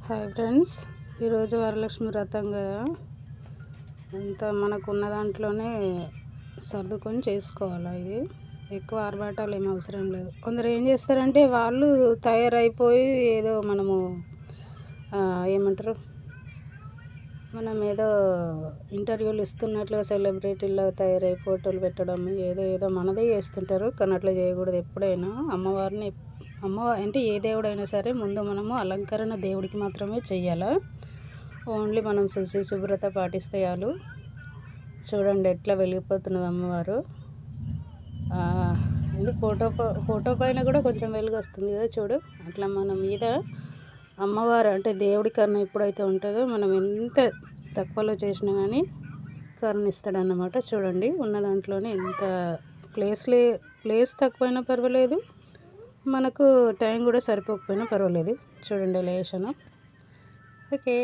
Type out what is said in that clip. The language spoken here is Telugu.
హాయ్ ఫ్రెండ్స్, ఈరోజు వరలక్ష్మి వ్రతం కదా. అంతా మనకున్న దాంట్లోనే సర్దుకొని చేసుకోవాలి. ఇది ఎక్కువ ఆర్భాటాలు ఏం అవసరం లేదు. కొందరు ఏం చేస్తారంటే వాళ్ళు తయారైపోయి ఏదో ఏమంటారు, మనం ఏదో ఇంటర్వ్యూలు ఇస్తున్నట్లుగా సెలబ్రిటీల్లో తయారై ఫోటోలు పెట్టడం ఏదో మనదే చేస్తుంటారు. కానీ అట్లా చేయకూడదు. ఎప్పుడైనా అమ్మవారిని అంటే ఏ దేవుడైనా సరే ముందు మనము అలంకరణ దేవుడికి మాత్రమే చెయ్యాలి. ఓన్లీ మనం శుభ్రత పాటిస్తే చాలు. చూడండి ఎట్లా వెలిగిపోతున్నది అమ్మవారు. ఇది ఫోటో పైన కూడా కొంచెం వెలుగు వస్తుంది కదా, చూడు. అట్లా మన మీద అమ్మవారు అంటే దేవుడి కరుణ ఎప్పుడైతే ఉంటుందో మనం ఎంత తక్కువలో చేసినా కానీ కరుణిస్తాడన్నమాట. చూడండి ఉన్న దాంట్లోనే ఎంత ప్లేస్ తక్కువైనా పర్వాలేదు, మనకు టైం కూడా సరిపోకపోయినా పర్వాలేదు. చూడండి లేషను. ఓకే.